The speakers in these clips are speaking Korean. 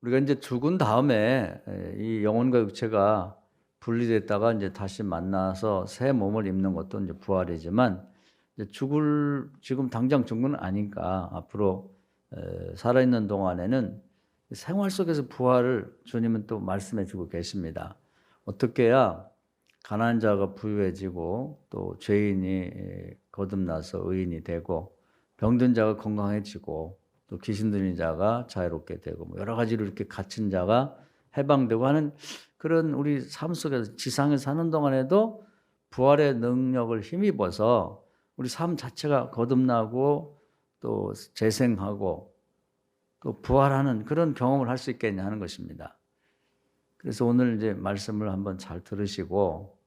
우리가 이제 죽은 다음에 이 영혼과 육체가 분리됐다가 이제 다시 만나서 새 몸을 입는 것도 이제 부활이지만, 이제 지금 당장 죽은 건 아니까 앞으로 살아있는 동안에는 생활 속에서 부활을 주님은 또 말씀해 주고 계십니다. 어떻게 해야 가난한 자가 부유해지고, 또 죄인이 거듭나서 의인이 되고, 병든 자가 건강해지고, 또 귀신 들린 자가 자유롭게 되고, 뭐 여러 가지로 이렇게 갇힌 자가 해방되고 하는 그런 우리 삶 속에서 지상에 사는 동안에도 부활의 능력을 힘입어서 우리 삶 자체가 거듭나고 또 재생하고 또 부활하는 그런 경험을 할 수 있겠냐 하는 것입니다. 그래서 오늘 이제 말씀을 한번 잘 들으시고,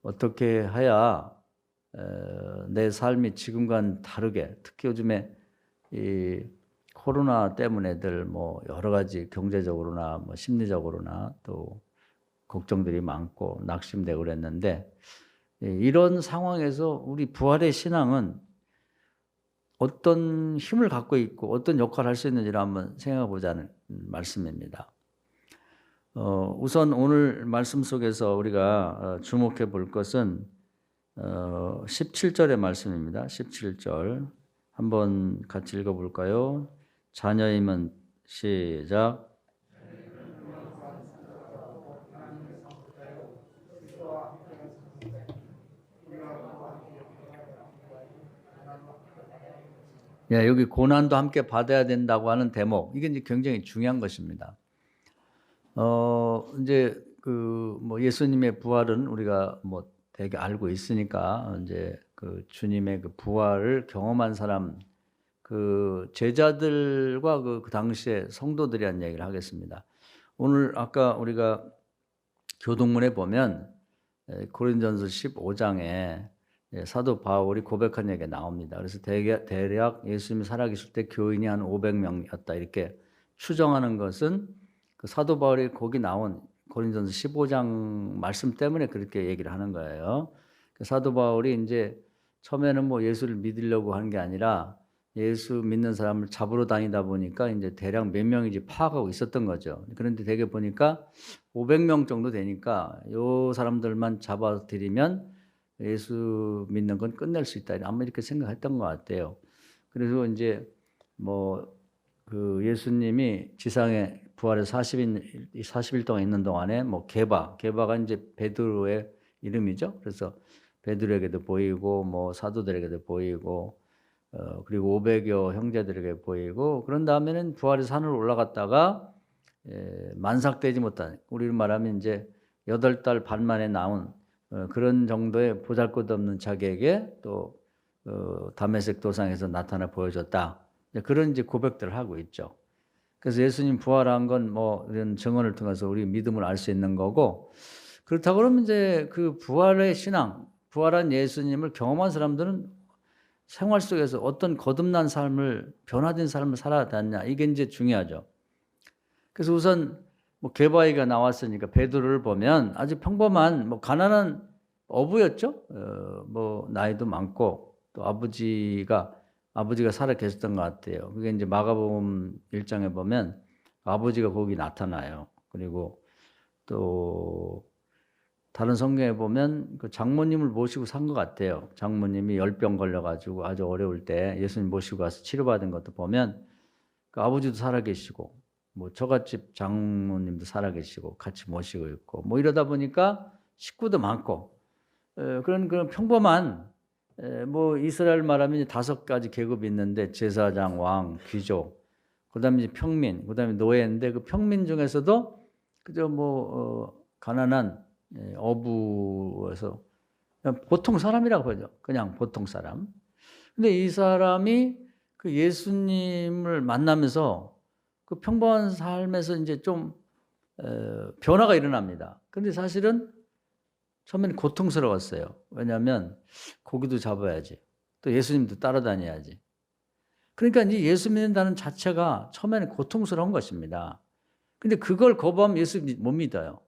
어떻게 해야 내 삶이 지금과는 다르게, 특히 요즘에 이 코로나 때문에들 뭐 여러 가지 경제적으로나 뭐 심리적으로나 또 걱정들이 많고 낙심되고 그랬는데, 이런 상황에서 우리 부활의 신앙은 어떤 힘을 갖고 있고 어떤 역할을 할 수 있는지를 한번 생각해 보자는 말씀입니다. 우선 오늘 말씀 속에서 우리가 주목해 볼 것은 17절의 말씀입니다. 17절 한번 같이 읽어볼까요? 자녀임은 시작. 예, 여기 고난도 함께 받아야 된다고 하는 대목, 이게 이제 굉장히 중요한 것입니다. 이제 뭐 예수님의 부활은 우리가 뭐 되게 알고 있으니까, 이제 그 주님의 그 부활을 경험한 사람, 그 제자들과 그 당시에 성도들이 한 얘기를 하겠습니다. 오늘 아까 우리가 교동문에 보면 고린전서 15장에 사도 바울이 고백한 얘기가 나옵니다. 그래서 대략 예수님이 살아계실 때 교인이 한 500명이었다 이렇게 추정하는 것은 그 사도 바울이 거기 나온 고린전서 15장 말씀 때문에 그렇게 얘기를 하는 거예요. 사도 바울이 이제 처음에는 뭐 예수를 믿으려고 하는 게 아니라 예수 믿는 사람을 잡으러 다니다 보니까 이제 대략 몇 명인지 파악하고 있었던 거죠. 그런데 되게 보니까 500명 정도 되니까 요 사람들만 잡아들이면 예수 믿는 건 끝낼 수 있다, 아마 이렇게 생각했던 것 같아요. 그래서 이제 뭐 그 예수님이 지상에 부활해서 40일 동안 있는 동안에 뭐 게바가 이제 베드로의 이름이죠. 그래서 베드로에게도 보이고 뭐 사도들에게도 보이고 그리고 500여 형제들에게 보이고, 그런 다음에는 부활해서 하늘로 올라갔다가 만삭되지 못한, 우리로 말하면 이제 8달 반 만에 나온 그런 정도의 보잘것없는 자기에게 또 다메섹 도상에서 나타나 보여줬다. 그런 이제 고백들을 하고 있죠. 그래서 예수님 부활한 건 뭐 이런 증언을 통해서 우리 믿음을 알 수 있는 거고, 그렇다고 그러면 이제 그 부활의 신앙, 부활한 예수님을 경험한 사람들은 생활 속에서 어떤 거듭난 삶을, 변화된 삶을 살아왔냐, 이게 이제 중요하죠. 그래서 우선 뭐 게바이가 나왔으니까 베드로를 보면 아주 평범한 뭐 가난한 어부였죠. 뭐 나이도 많고 또 아버지가 살아 계셨던 것 같아요. 그게 이제 마가복음 1장에 보면 아버지가 거기 나타나요. 그리고 또 다른 성경에 보면 그 장모님을 모시고 산 것 같아요. 장모님이 열병 걸려가지고 아주 어려울 때 예수님 모시고 가서 치료받은 것도 보면 그 아버지도 살아계시고, 뭐 처갓집 장모님도 살아계시고 같이 모시고 있고, 뭐 이러다 보니까 식구도 많고, 그런 평범한, 뭐 이스라엘 말하면 5가지 계급이 있는데 제사장, 왕, 귀족, 그다음에 이제 평민, 그다음에 노예인데 그 평민 중에서도 그저 뭐 가난한 어부에서 그냥 보통 사람이라고 보죠. 그냥 보통 사람. 근데 이 사람이 그 예수님을 만나면서 그 평범한 삶에서 이제 좀 변화가 일어납니다. 근데 사실은 처음에는 고통스러웠어요. 왜냐하면 고기도 잡아야지, 또 예수님도 따라다녀야지. 그러니까 이 예수 믿는다는 자체가 처음에는 고통스러운 것입니다. 근데 그걸 거부하면 예수 못 믿어요.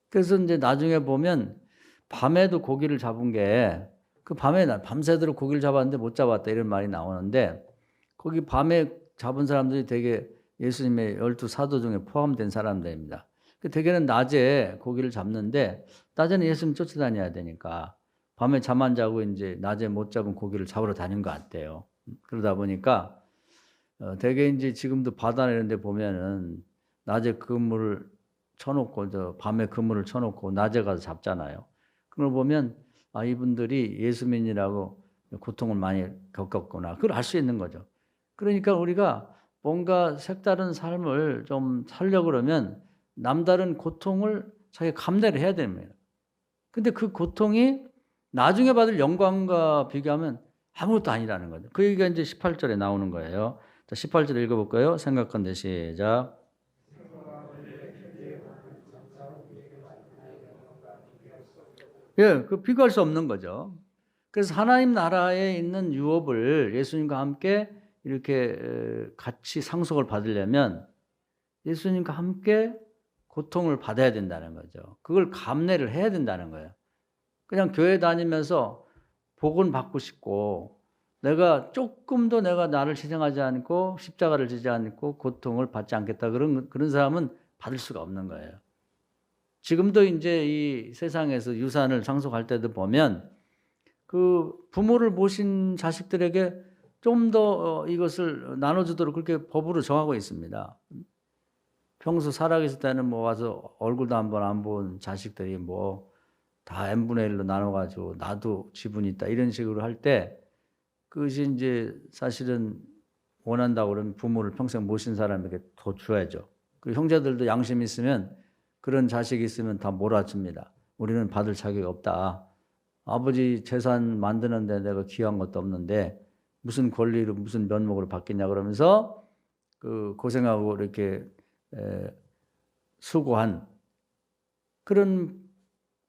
그래서 이제 나중에 보면 밤에도 고기를 잡은 게, 그 밤에 밤새도록 고기를 잡았는데 못 잡았다 이런 말이 나오는데, 거기 밤에 잡은 사람들이 되게 예수님의 12 사도 중에 포함된 사람들입니다. 대개는 낮에 고기를 잡는데 낮에는 예수님 쫓아다녀야 되니까 밤에 잠 안 자고 이제 낮에 못 잡은 고기를 잡으러 다닌 것 같아요. 그러다 보니까 대개 이제 지금도 바다 이런 데 보면은 낮에 그물을 쳐놓고 밤에 그물을 쳐놓고 낮에 가서 잡잖아요. 그걸 보면 아, 이분들이 예수민이라고 고통을 많이 겪었구나. 그걸 알 수 있는 거죠. 그러니까 우리가 뭔가 색다른 삶을 좀 살려고 그러면 남다른 고통을 자기가 감내를 해야 됩니다. 근데 그 고통이 나중에 받을 영광과 비교하면 아무것도 아니라는 거죠. 그 얘기가 이제 18절에 나오는 거예요. 자, 18절 읽어볼까요? 생각한데 시작. 예, 그 비교할 수 없는 거죠. 그래서 하나님 나라에 있는 유업을 예수님과 함께 이렇게 같이 상속을 받으려면 예수님과 함께 고통을 받아야 된다는 거죠. 그걸 감내를 해야 된다는 거예요. 그냥 교회 다니면서 복은 받고 싶고 내가 조금도 내가 나를 희생하지 않고 십자가를 지지 않고 고통을 받지 않겠다 그런 사람은 받을 수가 없는 거예요. 지금도 이제 이 세상에서 유산을 상속할 때도 보면 그 부모를 모신 자식들에게 좀 더 이것을 나눠주도록 그렇게 법으로 정하고 있습니다. 평소 살아계실 때는 뭐 와서 얼굴도 한 번 안 본 자식들이 뭐 다 n분의 1로 나눠가지고 나도 지분이 있다 이런 식으로 할 때 그것이 이제 사실은 원한다고 그러면 부모를 평생 모신 사람에게 더 줘야죠. 그리고 형제들도 양심 있으면 그런 자식이 있으면 다 몰아줍니다. 우리는 받을 자격이 없다. 아버지 재산 만드는데 내가 기여한 것도 없는데 무슨 권리로 무슨 면목으로 받겠냐 그러면서 그 고생하고 이렇게 수고한 그런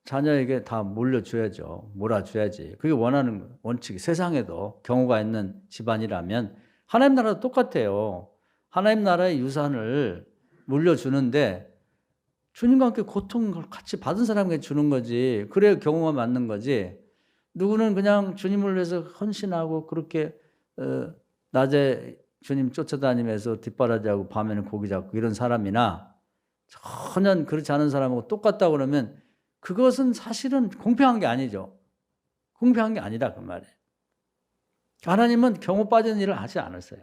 자녀에게 다 물려줘야죠. 몰아줘야지. 그게 원하는 원칙이 세상에도 경우가 있는 집안이라면 하나님 나라도 똑같아요. 하나님 나라의 유산을 물려주는데 주님과 함께 고통을 같이 받은 사람에게 주는 거지. 그래야 경우가 맞는 거지. 누구는 그냥 주님을 위해서 헌신하고 그렇게 낮에 주님 쫓아다니면서 뒷바라지하고 밤에는 고기 잡고 이런 사람이나 전혀 그렇지 않은 사람하고 똑같다고 그러면 그것은 사실은 공평한 게 아니죠. 공평한 게 아니다 그 말이에요. 하나님은 경우 빠지는 일을 하지 않았어요.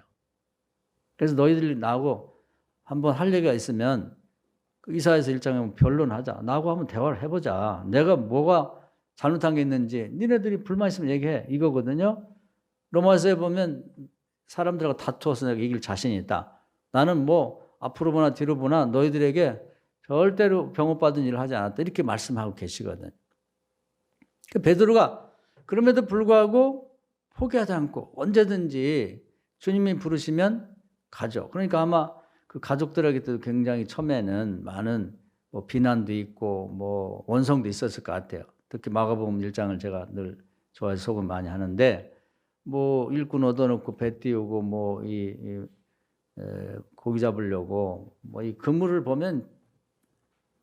그래서 너희들이 나하고 한번 할 얘기가 있으면 이사야서 1장에 변론하자. 나하고 한번 대화를 해보자. 내가 뭐가 잘못한 게 있는지 니네들이 불만 있으면 얘기해. 이거거든요. 로마서에 보면 사람들하고 다투어서 내가 이길 자신이 있다. 나는 뭐 앞으로 보나 뒤로 보나 너희들에게 절대로 병업받은 일을 하지 않았다. 이렇게 말씀하고 계시거든. 베드로가 그럼에도 불구하고 포기하지 않고 언제든지 주님이 부르시면 가죠. 그러니까 아마 그 가족들에게도 굉장히 처음에는 많은 뭐 비난도 있고 뭐 원성도 있었을 것 같아요. 특히 마가복음 1장을 제가 늘 좋아해서 소금 많이 하는데 뭐 일꾼 얻어놓고 배 띄우고 뭐 고기 잡으려고 뭐 이 그물을 보면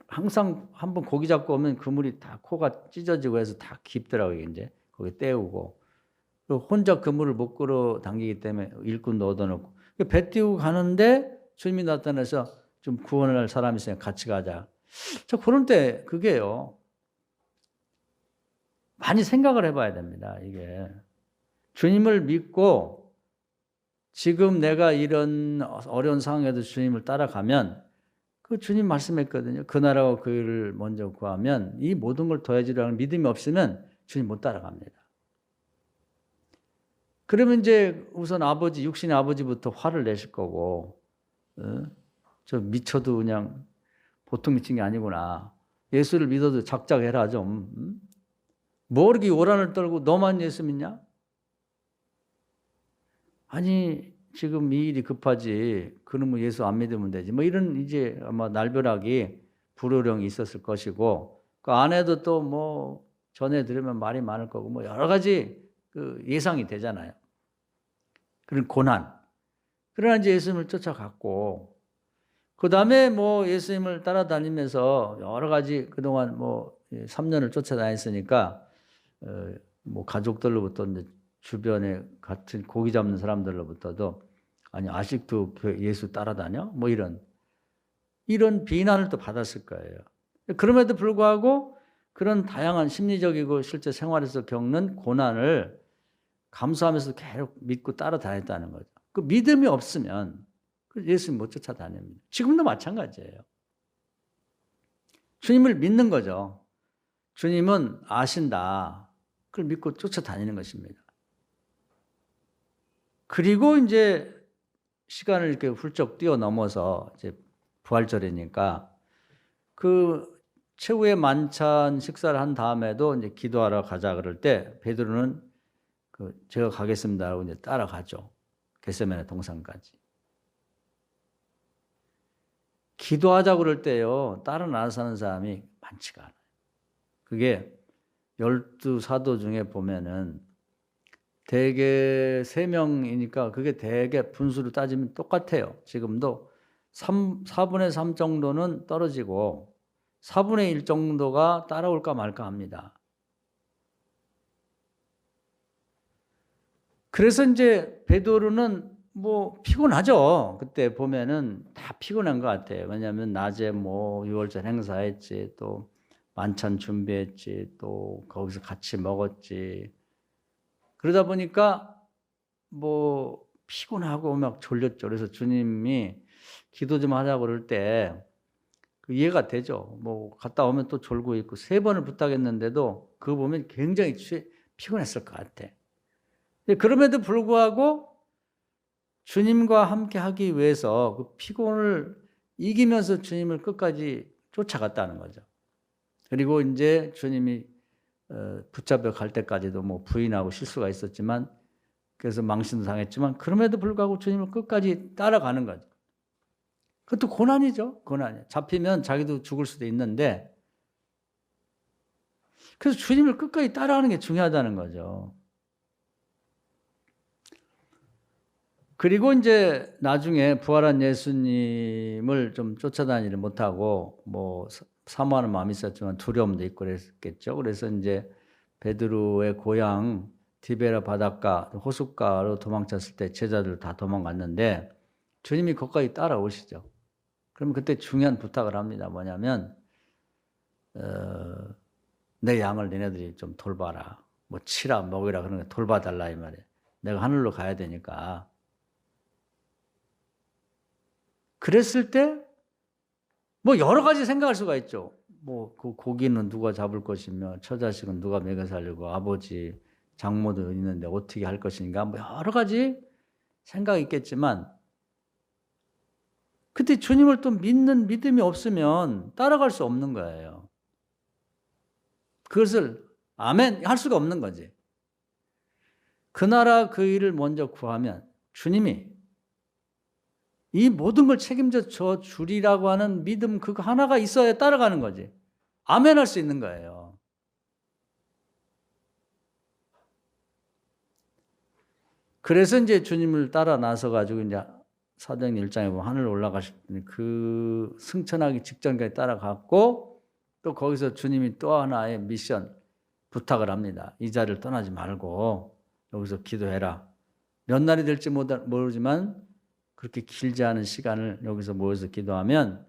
항상 한번 고기 잡고 오면 그물이 다 코가 찢어지고 해서 다 깊더라고요. 이제 거기 떼우고 그리고 혼자 그물을 못 끌어 당기기 때문에 일꾼도 얻어놓고 배 띄우고 가는데 주님이 나타나서 좀 구원을 할 사람이 있으니까 같이 가자. 저 그런 때 그게요. 많이 생각을 해봐야 됩니다. 이게 주님을 믿고 지금 내가 이런 어려운 상황에도 주님을 따라가면 그 주님 말씀했거든요. 그 나라와 그 일을 먼저 구하면 이 모든 걸 더해주라는 믿음이 없으면 주님 못 따라갑니다. 그러면 이제 우선 아버지, 육신의 아버지부터 화를 내실 거고 저 미쳐도 그냥 보통 미친 게 아니구나. 예수를 믿어도 작작해라 좀. 뭐 이렇게 요란을 떨고 너만 예수 믿냐? 아니 지금 이 일이 급하지. 그러면 예수 안 믿으면 되지. 뭐 이런 이제 아마 날벼락이 불호령이 있었을 것이고 그 안에도 또 뭐 전해 들으면 말이 많을 거고 뭐 여러 가지 그 예상이 되잖아요. 그런 고난. 그러나 이제 예수님을 쫓아갔고 그 다음에 뭐 예수님을 따라다니면서 여러 가지 그동안 뭐 3년을 쫓아다녔으니까 뭐 가족들로부터 이제 주변에 같은 고기 잡는 사람들로부터도 아니 아직도 예수 따라다녀? 뭐 이런 비난을 또 받았을 거예요. 그럼에도 불구하고 그런 다양한 심리적이고 실제 생활에서 겪는 고난을 감수하면서 계속 믿고 따라다녔다는 거죠. 그 믿음이 없으면 예수님 못 쫓아다닙니다. 지금도 마찬가지예요. 주님을 믿는 거죠. 주님은 아신다. 그걸 믿고 쫓아다니는 것입니다. 그리고 이제 시간을 이렇게 훌쩍 뛰어넘어서 이제 부활절이니까 그 최후의 만찬 식사를 한 다음에도 이제 기도하러 가자 그럴 때 베드로는 제가 가겠습니다 하고 이제 따라가죠. 겟세마네 동산까지. 기도하자 그럴 때요. 따라 나서는 사람이 많지가 않아요. 그게 12사도 중에 보면은 대개 3명이니까 그게 대개 분수로 따지면 똑같아요. 지금도 4분의 3 정도는 떨어지고 4분의 1 정도가 따라올까 말까 합니다. 그래서 이제 베드로는 뭐 피곤하죠. 그때 보면은 다 피곤한 것 같아요. 왜냐하면 낮에 뭐 유월절 행사했지, 또 만찬 준비했지, 또 거기서 같이 먹었지. 그러다 보니까 뭐 피곤하고 막 졸렸죠. 그래서 주님이 기도 좀 하자고 그럴 때 이해가 되죠. 뭐 갔다 오면 또 졸고 있고 3번을 부탁했는데도 그거 보면 굉장히 피곤했을 것 같아. 그럼에도 불구하고 주님과 함께 하기 위해서 그 피곤을 이기면서 주님을 끝까지 쫓아갔다는 거죠. 그리고 이제 주님이 붙잡혀 갈 때까지도 뭐 부인하고 실수가 있었지만 그래서 망신도 당했지만 그럼에도 불구하고 주님을 끝까지 따라가는 거죠. 그것도 고난이죠. 고난이. 잡히면 자기도 죽을 수도 있는데 그래서 주님을 끝까지 따라가는 게 중요하다는 거죠. 그리고 이제 나중에 부활한 예수님을 좀 쫓아다니지 못하고 뭐 사모하는 마음이 있었지만 두려움도 있고 그랬겠죠. 그래서 이제 베드로의 고향 디베라 바닷가 호숫가로 도망쳤을 때 제자들 다 도망갔는데 주님이 거기까지 따라오시죠. 그러면 그때 중요한 부탁을 합니다. 뭐냐면 내 양을 너네들이 좀 돌봐라. 뭐 치라 먹이라 그런 거 돌봐달라 이 말이에요. 내가 하늘로 가야 되니까. 그랬을 때 뭐 여러 가지 생각할 수가 있죠. 뭐 그 고기는 누가 잡을 것이며 처자식은 누가 먹여 살리고 아버지 장모도 있는데 어떻게 할 것인가 뭐 여러 가지 생각이 있겠지만 그때 주님을 또 믿는 믿음이 없으면 따라갈 수 없는 거예요. 그것을 아멘 할 수가 없는 거지. 그 나라 그 일을 먼저 구하면 주님이 이 모든 걸 책임져 줘 주리라고 하는 믿음 그거 하나가 있어야 따라가는 거지. 아멘 할 수 있는 거예요. 그래서 이제 주님을 따라 나서 가지고 이제 사도행전 1장에 보면 하늘 올라가실 때 그 승천하기 직전까지 따라갔고 또 거기서 주님이 또 하나의 미션 부탁을 합니다. 이 자리를 떠나지 말고 여기서 기도해라. 몇 날이 될지 모르지만 그렇게 길지 않은 시간을 여기서 모여서 기도하면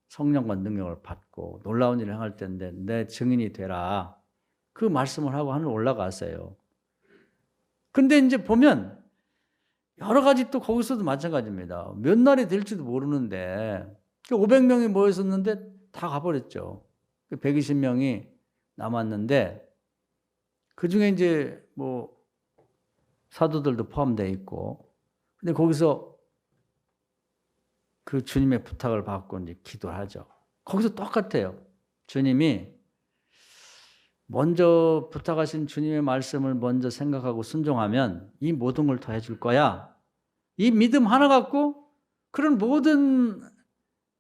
성령과 능력을 받고 놀라운 일을 행할 텐데 내 증인이 되라. 그 말씀을 하고 하늘 올라갔어요. 근데 이제 보면 여러 가지 또 거기서도 마찬가지입니다. 몇 날이 될지도 모르는데 500명이 모였었는데 다 가버렸죠. 120명이 남았는데 그중에 이제 뭐 사도들도 포함되어 있고 근데 거기서 그 주님의 부탁을 받고 이제 기도하죠. 거기서 똑같아요. 주님이 먼저 부탁하신 주님의 말씀을 먼저 생각하고 순종하면 이 모든 걸 더 해줄 거야. 이 믿음 하나 갖고 그런 모든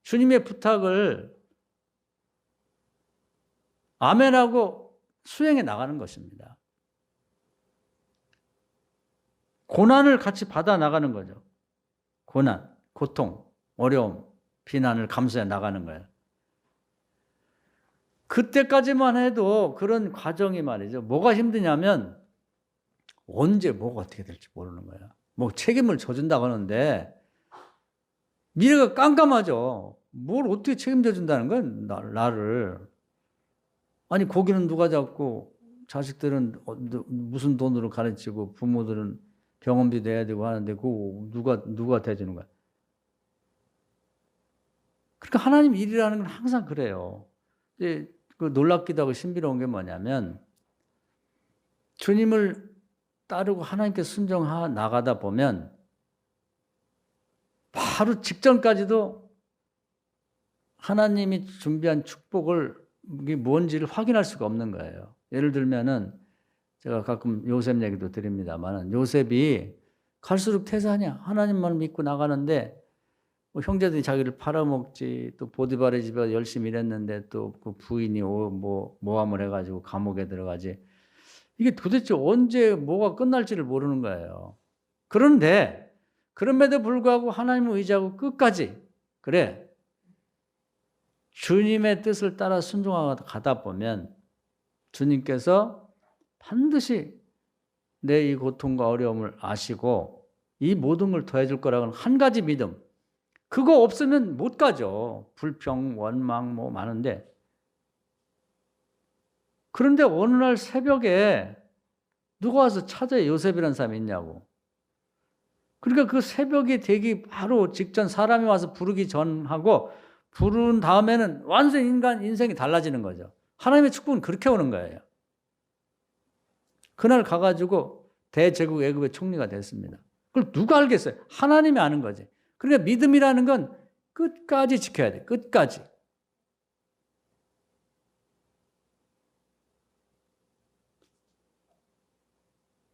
주님의 부탁을 아멘하고 수행해 나가는 것입니다. 고난을 같이 받아 나가는 거죠. 고난, 고통, 어려움, 비난을 감수해 나가는 거예요. 그때까지만 해도 그런 과정이 말이죠. 뭐가 힘드냐면 언제 뭐가 어떻게 될지 모르는 거예요. 뭐 책임을 져준다고 하는데 미래가 깜깜하죠. 뭘 어떻게 책임져 준다는 건 나를. 아니 고기는 누가 잡고 자식들은 무슨 돈으로 가르치고 부모들은 병원비 내야 되고 하는데 그거 누가 대주는 거야. 그러니까 하나님 일이라는 건 항상 그래요. 이제 그 놀랍기도 하고 신비로운 게 뭐냐면 주님을 따르고 하나님께 순종하 나가다 보면 바로 직전까지도 하나님이 준비한 축복을 이게 뭔지를 확인할 수가 없는 거예요. 예를 들면은 제가 가끔 요셉 얘기도 드립니다만 요셉이 갈수록 태산이야. 하나님만 믿고 나가는데 뭐 형제들이 자기를 팔아먹지 또 보디발의 집에 열심히 일했는데 또 그 부인이 모함을 해가지고 감옥에 들어가지. 이게 도대체 언제 뭐가 끝날지를 모르는 거예요. 그런데 그럼에도 불구하고 하나님을 의지하고 끝까지 그래 주님의 뜻을 따라 순종하다 보면 주님께서 반드시 내 이 고통과 어려움을 아시고 이 모든 걸 더해줄 거라고는 한 가지 믿음. 그거 없으면 못 가죠. 불평, 원망 뭐 많은데. 그런데 어느 날 새벽에 누가 와서 찾아요. 요셉이라는 사람이 있냐고. 그러니까 그 새벽이 되기 바로 직전 사람이 와서 부르기 전하고 부른 다음에는 완전 인생이 달라지는 거죠. 하나님의 축복은 그렇게 오는 거예요. 그날 가가지고 대제국 애굽의 총리가 됐습니다. 그걸 누가 알겠어요? 하나님이 아는 거지. 그러니까 믿음이라는 건 끝까지 지켜야 돼. 끝까지.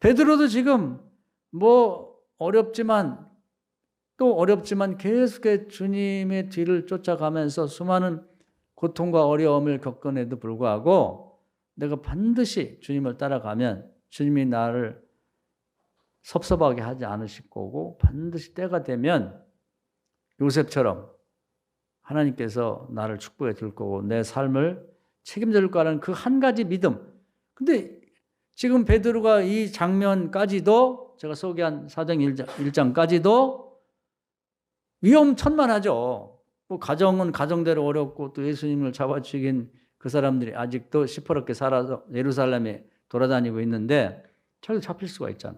베드로도 지금 뭐 어렵지만 또 어렵지만 계속해 주님의 뒤를 쫓아가면서 수많은 고통과 어려움을 겪은에도 불구하고 내가 반드시 주님을 따라가면 주님이 나를 섭섭하게 하지 않으실 거고 반드시 때가 되면 요셉처럼 하나님께서 나를 축복해 줄 거고 내 삶을 책임져 줄 거라는 그 한 가지 믿음. 근데 지금 베드로가 이 장면까지도 제가 소개한 사도행 1장까지도 위험천만하죠. 뭐 가정은 가정대로 어렵고 또 예수님을 잡아 죽인 그 사람들이 아직도 시퍼렇게 살아서 예루살렘에 돌아다니고 있는데 자기도 잡힐 수가 있잖아.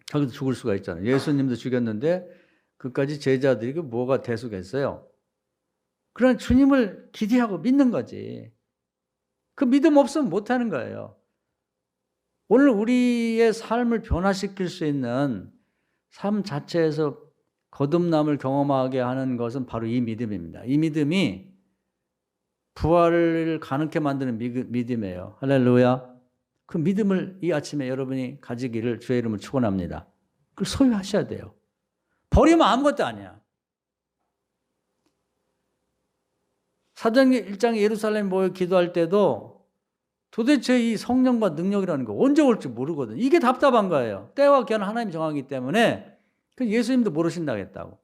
자기도 죽을 수가 있잖아. 예수님도 죽였는데 그까지 제자들이 뭐가 대수겠어요. 그러나 주님을 기대하고 믿는 거지. 그 믿음 없으면 못하는 거예요. 오늘 우리의 삶을 변화시킬 수 있는 삶 자체에서 거듭남을 경험하게 하는 것은 바로 이 믿음입니다. 이 믿음이 부활을 가능케 만드는 믿음이에요. 할렐루야. 그 믿음을 이 아침에 여러분이 가지기를 주의 이름으로 축원합니다. 그걸 소유하셔야 돼요. 버리면 아무것도 아니야. 사도행전 1장 예루살렘 모여 기도할 때도 도대체 이 성령과 능력이라는 거 언제 올지 모르거든. 이게 답답한 거예요. 때와 기한을 하나님이 정하기 때문에 예수님도 모르신다고 했다고.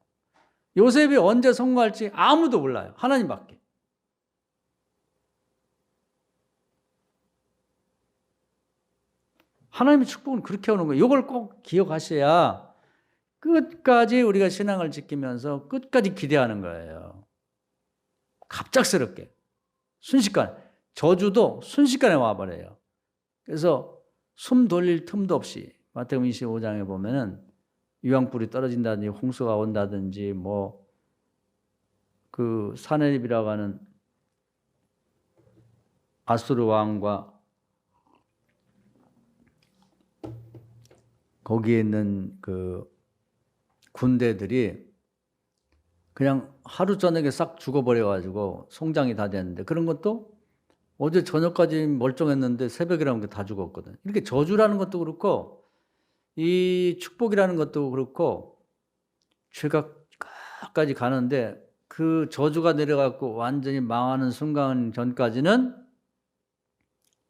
요셉이 언제 성공할지 아무도 몰라요. 하나님밖에. 하나님의 축복은 그렇게 오는 거예요. 이걸 꼭 기억하셔야 끝까지 우리가 신앙을 지키면서 끝까지 기대하는 거예요. 갑작스럽게. 순식간에. 저주도 순식간에 와버려요. 그래서 숨 돌릴 틈도 없이 마태복음 25장에 보면은 유황불이 떨어진다든지 홍수가 온다든지 뭐 그 사네립이라고 하는 아수르 왕과 거기에 있는 그 군대들이 그냥 하루 저녁에 싹 죽어버려가지고 송장이 다 됐는데 그런 것도 어제 저녁까지 멀쩡했는데 새벽이라는 게 다 죽었거든. 이렇게 저주라는 것도 그렇고 이 축복이라는 것도 그렇고 죄가까지 가는데 그 저주가 내려갖고 완전히 망하는 순간 전까지는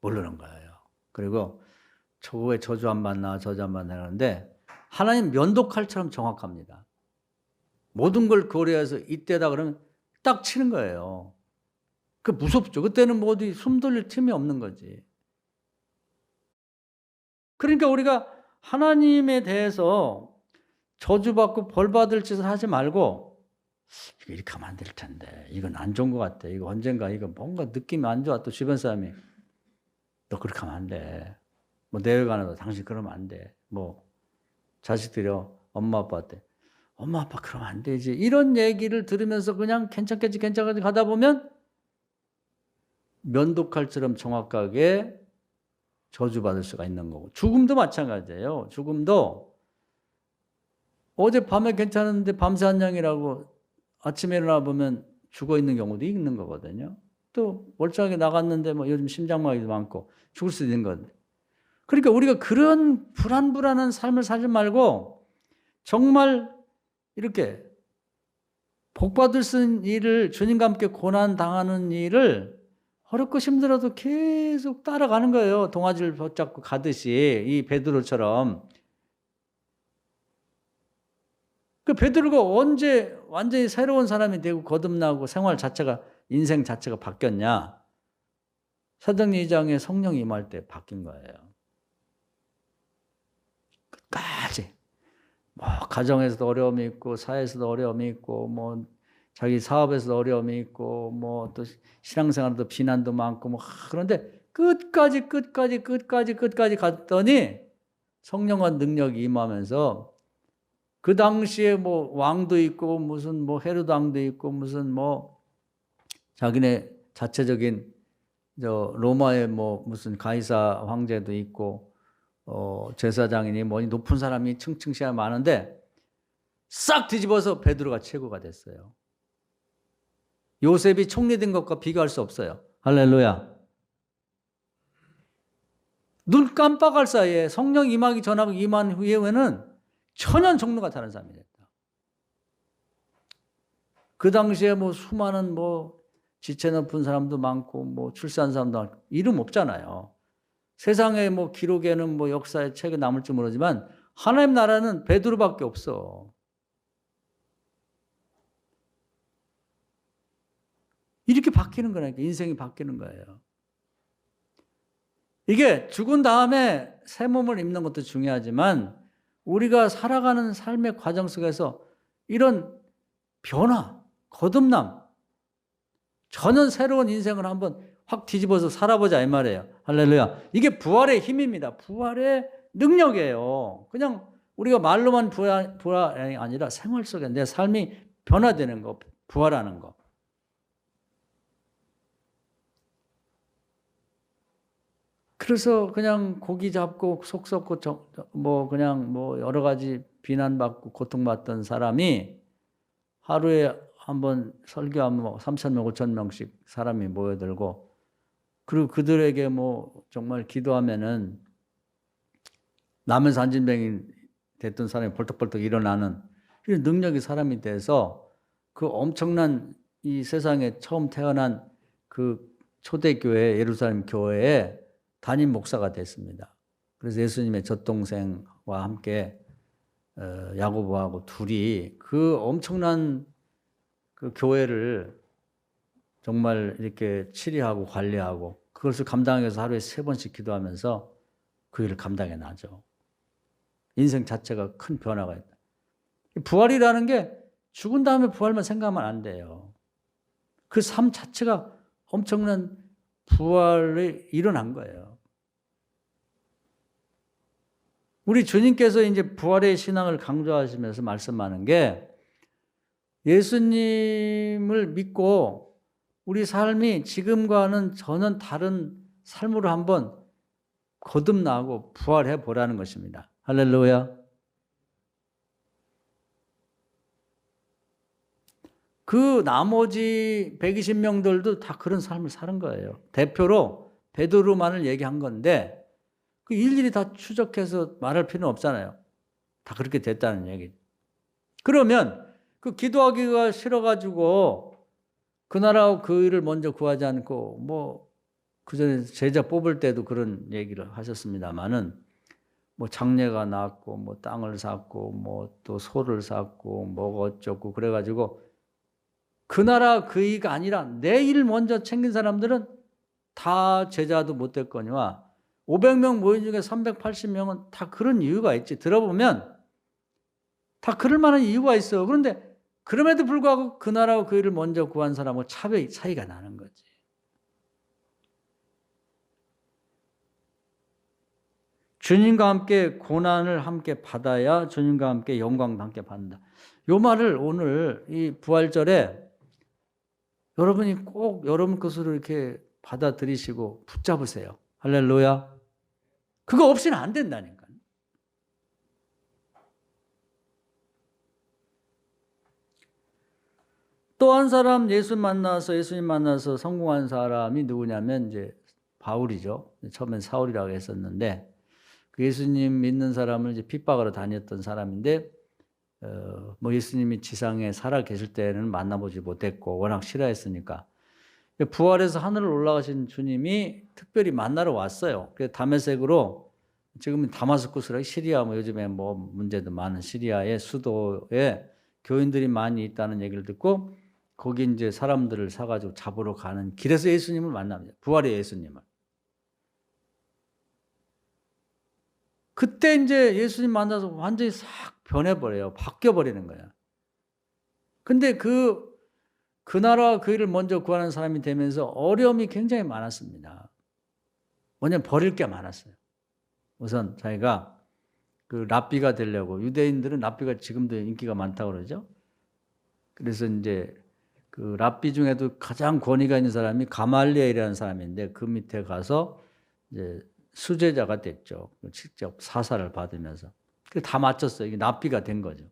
모르는 거예요. 그리고 저거에 저주 안 받나 저주 안 받나 하는데 하나님 면도칼처럼 정확합니다. 모든 걸 고려해서 이때다 그러면 딱 치는 거예요. 그 무섭죠. 그때는 뭐 어디 숨 돌릴 틈이 없는 거지. 그러니까 우리가 하나님에 대해서 저주받고 벌받을 짓을 하지 말고 이거 이렇게 하면 안 될 텐데 이건 안 좋은 것 같아. 이거 언젠가 이거 뭔가 느낌이 안 좋아. 또 주변 사람이 너 그렇게 하면 안 돼. 뭐 내외관에도 당신 그러면 안 돼. 뭐 자식들이 엄마 아빠한테 엄마 아빠 그러면 안 되지. 이런 얘기를 들으면서 그냥 괜찮겠지 가다 보면 면도칼처럼 정확하게 저주받을 수가 있는 거고, 죽음도 마찬가지예요. 죽음도 어젯밤에 괜찮은데 밤새 한양이라고 아침에 일어나 보면 죽어 있는 경우도 있는 거거든요. 또 멀쩡하게 나갔는데 뭐 요즘 심장마비도 많고 죽을 수도 있는 건데. 그러니까 우리가 그런 불안한 삶을 살지 말고 정말 이렇게 복받을 수 있는 일을, 주님과 함께 고난 당하는 일을 어렵고 힘들어도 계속 따라가는 거예요. 동아지를 붙잡고 가듯이 이 베드로처럼. 그 베드로가 언제 완전히 새로운 사람이 되고 거듭나고 생활 자체가, 인생 자체가 바뀌었냐? 사도행전 2장에 성령이 임할 때 바뀐 거예요. 끝까지. 뭐 가정에서도 어려움이 있고 사회에서도 어려움이 있고 뭐 자기 사업에서도 어려움이 있고 뭐 또 신앙생활도 비난도 많고 뭐 그런데 끝까지 갔더니 성령과 능력이 임하면서 그 당시에 뭐 왕도 있고 무슨 뭐 헤로드 왕도 있고 무슨 뭐 자기네 자체적인 저 로마의 뭐 무슨 가이사 황제도 있고 제사장이니 뭐니 높은 사람이 층층시야 많은데 싹 뒤집어서 베드로가 최고가 됐어요. 요셉이 총리된 것과 비교할 수 없어요. 할렐루야. 눈 깜빡할 사이에 성령 임하기 전하고 임한 후에는 천연 종로가 다른 사람이 됐다. 그 당시에 뭐 수많은 뭐 지체 높은 사람도 많고 뭐 출세한 사람도 많고 이름 없잖아요. 세상의 뭐 기록에는 뭐 역사의 책에 남을지 모르지만 하나님 나라는 베드로밖에 없어. 이렇게 바뀌는 거라니까. 인생이 바뀌는 거예요. 이게 죽은 다음에 새 몸을 입는 것도 중요하지만 우리가 살아가는 삶의 과정 속에서 이런 변화, 거듭남, 전혀 새로운 인생을 한번 확 뒤집어서 살아보자 이 말이에요. 할렐루야. 이게 부활의 힘입니다. 부활의 능력이에요. 그냥 우리가 말로만 부활이 아니라 생활 속에 내 삶이 변화되는 거, 부활하는 거. 그래서 그냥 고기 잡고 속 썩고 뭐 그냥 뭐 여러 가지 비난받고 고통받던 사람이 하루에 한번 설교하면 뭐 3,000명, 5,000명씩 사람이 모여들고 그리고 그들에게 뭐 정말 기도하면은 나면서 안진병이 됐던 사람이 벌떡벌떡 일어나는 이런 능력이 사람이 돼서 그 엄청난 이 세상에 처음 태어난 그 초대교회 예루살렘 교회에 담임 목사가 됐습니다. 그래서 예수님의 젖동생과 함께 야고보하고 둘이 그 엄청난 그 교회를 정말 이렇게 치리하고 관리하고 그것을 감당하기 위해서 하루에 3번씩 기도하면서 그 일을 감당해 나죠. 인생 자체가 큰 변화가 있다. 부활이라는 게 죽은 다음에 부활만 생각하면 안 돼요. 그 삶 자체가 엄청난 부활이 일어난 거예요. 우리 주님께서 이제 부활의 신앙을 강조하시면서 말씀하는 게 예수님을 믿고 우리 삶이 지금과는 전혀 다른 삶으로 한번 거듭나고 부활해 보라는 것입니다. 할렐루야. 그 나머지 120명들도 다 그런 삶을 사는 거예요. 대표로 베드로만을 얘기한 건데 그 일일이 다 추적해서 말할 필요는 없잖아요. 다 그렇게 됐다는 얘기. 그러면 그 기도하기가 싫어가지고 그 나라와 그 일을 먼저 구하지 않고 뭐 그전에 제자 뽑을 때도 그런 얘기를 하셨습니다마는 뭐 장례가 났고 뭐 땅을 샀고 뭐 또 소를 샀고 뭐 어쩌고 그래가지고 그 나라 그 이가 아니라 내 일 먼저 챙긴 사람들은 다 제자도 못 됐거니와 500명 모인 중에 380명은 다 그런 이유가 있지. 들어보면 다 그럴 만한 이유가 있어. 그런데 그럼에도 불구하고 그 나라와 그 일을 먼저 구한 사람하고 차이가 나는 거지. 주님과 함께 고난을 함께 받아야 주님과 함께 영광도 함께 받는다. 요 말을 오늘 이 부활절에 여러분이 꼭 여러분 것으로 이렇게 받아들이시고 붙잡으세요. 할렐루야. 그거 없이는 안 된다니까. 또 한 사람 예수님 만나서 성공한 사람이 누구냐면 이제 바울이죠. 처음엔 사울이라고 했었는데 그 예수님 믿는 사람을 이제 핍박하러 다녔던 사람인데 뭐 예수님이 지상에 살아 계실 때는 만나보지 못했고 워낙 싫어했으니까 부활해서 하늘을 올라가신 주님이 특별히 만나러 왔어요. 그래서 다메섹으로 지금은 다마스쿠스라 시리아 뭐 요즘에 뭐 문제도 많은 시리아의 수도에 교인들이 많이 있다는 얘기를 듣고 거기 이제 사람들을 사가지고 잡으러 가는 길에서 예수님을 만납니다. 부활의 예수님을. 그때 이제 예수님 만나서 완전히 싹 변해버려요. 바뀌어버리는 거야. 근데 그 나라와 그 일을 먼저 구하는 사람이 되면서 어려움이 굉장히 많았습니다. 뭐냐면 버릴 게 많았어요. 우선 자기가 그 랍비가 되려고, 유대인들은 랍비가 지금도 인기가 많다고 그러죠. 그래서 이제 그 랍비 중에도 가장 권위가 있는 사람이 가말리엘이라는 사람인데 그 밑에 가서 이제 수제자가 됐죠. 직접 사사를 받으면서. 다 맞췄어요. 이게 랍비가 된 거죠.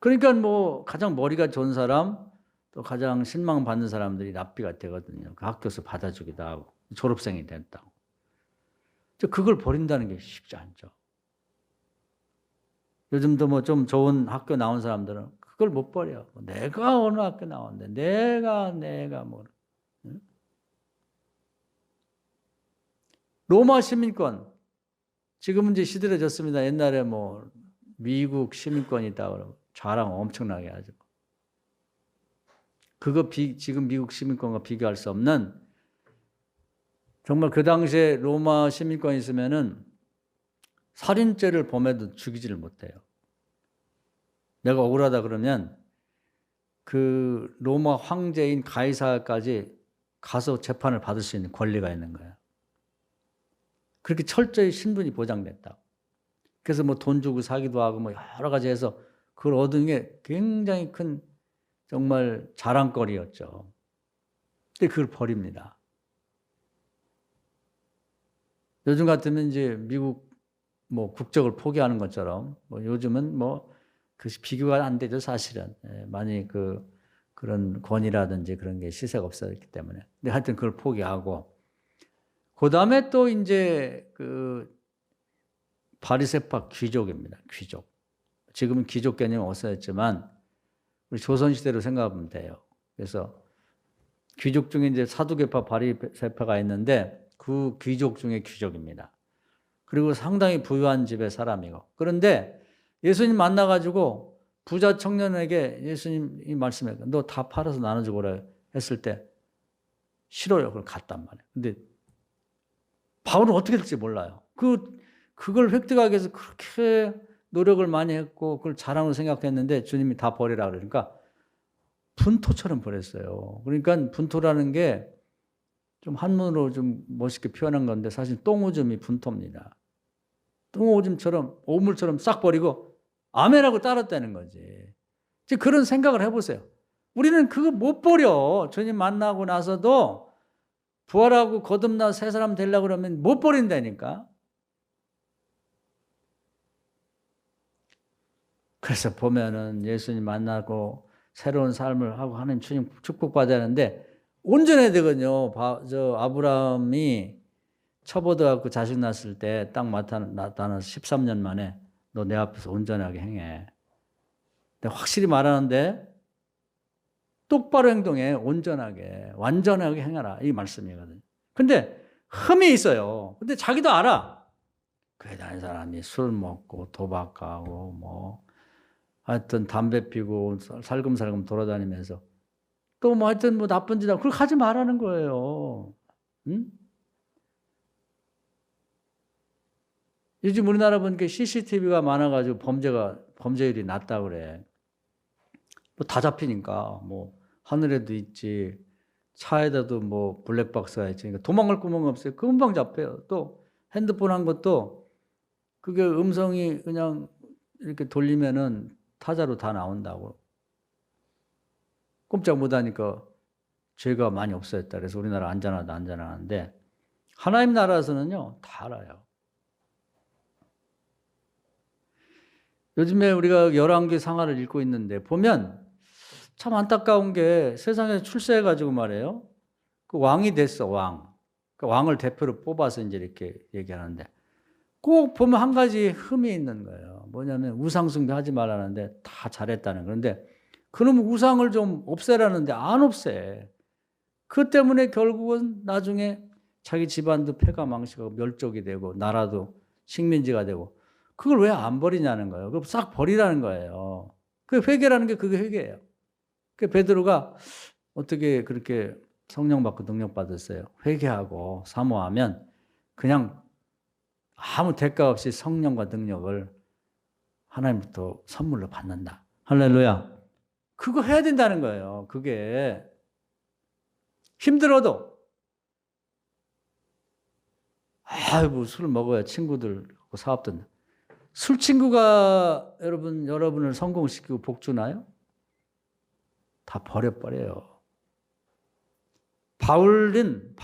그러니까 뭐 가장 머리가 좋은 사람, 또 가장 실망받는 사람들이 랍비가 되거든요. 그 학교에서 받아주기도 하고 졸업생이 됐다고. 그걸 버린다는 게 쉽지 않죠. 요즘도 뭐 좀 좋은 학교 나온 사람들은 그걸 못 버려. 내가 어느 학교 나왔는데 내가 뭐. 로마 시민권. 지금은 이제 시들해졌습니다. 옛날에 뭐 미국 시민권이 있다고 그러고 자랑 엄청나게 하죠. 그거 지금 미국 시민권과 비교할 수 없는, 정말 그 당시에 로마 시민권이 있으면은 살인죄를 범해도 죽이지를 못해요. 내가 억울하다 그러면 그 로마 황제인 가이사까지 가서 재판을 받을 수 있는 권리가 있는 거예요. 그렇게 철저히 신분이 보장됐다. 그래서 뭐 돈 주고 사기도 하고 뭐 여러 가지 해서 그걸 얻은 게 굉장히 큰 정말 자랑거리였죠. 근데 그걸 버립니다. 요즘 같으면 이제 미국 뭐 국적을 포기하는 것처럼 뭐 요즘은 뭐 그것이 비교가 안 되죠, 사실은. 많이 그런 권위라든지 그런 게 시세가 없었기 때문에. 근데 하여튼 그걸 포기하고, 그 다음에 또 이제 그 바리새파 귀족입니다. 귀족. 지금은 귀족 개념이 없어졌지만 우리 조선시대로 생각하면 돼요. 그래서 귀족 중에 이제 사두개파 바리새파가 있는데 그 귀족 중에 귀족입니다. 그리고 상당히 부유한 집의 사람이고. 그런데 예수님 만나가지고 부자 청년에게 예수님이 말씀해, 너 다 팔아서 나눠주고 그래 했을 때 싫어요. 그걸 갔단 말이에요. 근데 바울은 어떻게 될지 몰라요. 그걸 획득하기 위해서 그렇게 노력을 많이 했고 그걸 자랑으로 생각했는데 주님이 다 버리라 그러니까 분토처럼 버렸어요. 그러니까 분토라는 게 좀 한문으로 좀 멋있게 표현한 건데 사실 똥오줌이 분토입니다. 똥오줌처럼 오물처럼 싹 버리고 아멘하고 따랐다는 거지. 그런 생각을 해보세요. 우리는 그거 못 버려. 주님 만나고 나서도 부활하고 거듭나 새 사람 되려고 그러면 못 버린다니까. 그래서 보면은 예수님 만나고 새로운 삶을 하고 하는 주님 축복받아야 하는데 온전해야 되거든요. 아브라함이 처보돼갖고 자식 낳았을 때 딱 나타나서 13년 만에 너 내 앞에서 온전하게 행해. 내가 확실히 말하는데 똑바로 행동해. 온전하게 완전하게 행하라. 이 말씀이거든요. 근데 흠이 있어요. 근데 자기도 알아. 교회 다니는 사람이 술 먹고 도박하고 뭐 하여튼 담배 피고 살금살금 돌아다니면서 또 뭐 하여튼 뭐 나쁜 짓 하고 그걸 하지 말라는 거예요. 응? 요즘 우리나라 보니까 CCTV가 많아가지고 범죄율이 낮다 그래. 뭐 다 잡히니까 뭐 하늘에도 있지, 차에다도 뭐 블랙박스가 있지. 그러니까 도망갈 구멍 없어요. 금방 잡혀요. 또 핸드폰 한 것도 그게 음성이 그냥 이렇게 돌리면은 타자로 다 나온다고. 꼼짝 못하니까 죄가 많이 없어졌다. 그래서 우리나라 안전하는데 하나님 나라에서는요 다 알아요. 요즘에 우리가 열왕기 상하를 읽고 있는데 보면 참 안타까운 게 세상에 출세해가지고 말이에요. 그 왕이 됐어, 왕. 그 왕을 대표로 뽑아서 이제 이렇게 얘기하는데 꼭 보면 한 가지 흠이 있는 거예요. 뭐냐면 우상숭배 하지 말라는데 다 잘했다는. 그런데 그놈 우상을 좀 없애라는데 안 없애. 그 때문에 결국은 나중에 자기 집안도 폐가 망치고 멸족이 되고 나라도 식민지가 되고 그걸 왜 안 버리냐는 거예요. 그걸 싹 버리라는 거예요. 그 회개라는 게 그게 회개예요. 그 베드로가 어떻게 그렇게 성령 받고 능력 받았어요. 회개하고 사모하면 그냥 아무 대가 없이 성령과 능력을 하나님부터 선물로 받는다. 할렐루야. 그거 해야 된다는 거예요. 그게 힘들어도 아이고 술 먹어야 친구들하고 사업도 술 친구가 여러분을 성공시키고 복 주나요? 다 버려버려요. 바울은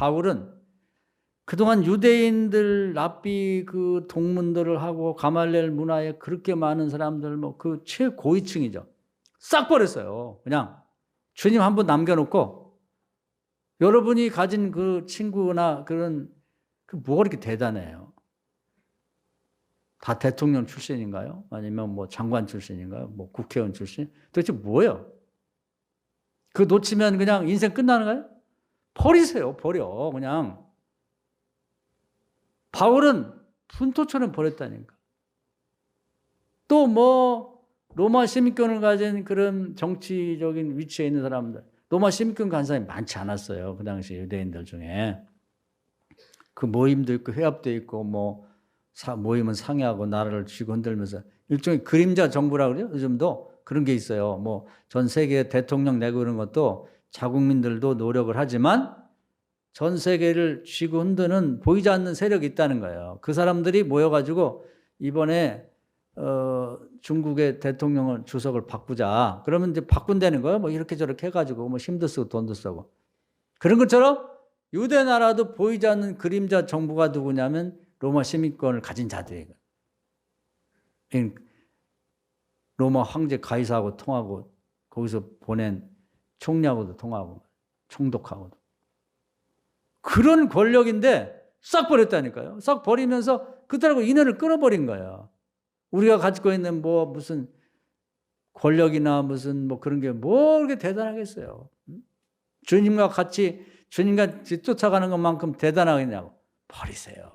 그동안 유대인들 랍비 그 동문들을 하고 가말렐 문화에 그렇게 많은 사람들 뭐 그 최고위층이죠. 싹 버렸어요. 그냥 주님 한 분 남겨놓고 여러분이 가진 그 친구나 그런 그 뭐가 이렇게 대단해요? 다 대통령 출신인가요? 아니면 뭐 장관 출신인가요? 뭐 국회의원 출신? 도대체 뭐예요? 그거 놓치면 그냥 인생 끝나는 거예요? 버리세요. 버려. 그냥. 바울은 분토처럼 버렸다니까. 또 뭐 로마 시민권을 가진 그런 정치적인 위치에 있는 사람들. 로마 시민권 간 사람이 많지 않았어요. 그 당시 유대인들 중에. 그 모임도 있고 회합도 있고 뭐 모임은 상회하고 나라를 쥐고 흔들면서 일종의 그림자 정부라고 그래요. 요즘도 그런 게 있어요. 뭐 전 세계 대통령 내고 그런 것도 자국민들도 노력을 하지만 전 세계를 쥐고 흔드는 보이지 않는 세력이 있다는 거예요. 그 사람들이 모여가지고 이번에 중국의 대통령을 주석을 바꾸자. 그러면 이제 바꾼다는 거예요. 뭐 이렇게 저렇게 해가지고 뭐 힘도 쓰고 돈도 쓰고 그런 것처럼 유대 나라도 보이지 않는 그림자 정부가 누구냐면 로마 시민권을 가진 자들이에요. 로마 황제 가이사하고 통하고 거기서 보낸 총리하고도 통하고 총독하고도 그런 권력인데 싹 버렸다니까요. 싹 버리면서 그들하고 인연을 끊어버린 거예요. 우리가 가지고 있는 뭐 무슨 권력이나 무슨 뭐 그런 게 뭐 그렇게 대단하겠어요. 주님과 같이 주님과 쫓아가는 것만큼 대단하겠냐고. 버리세요.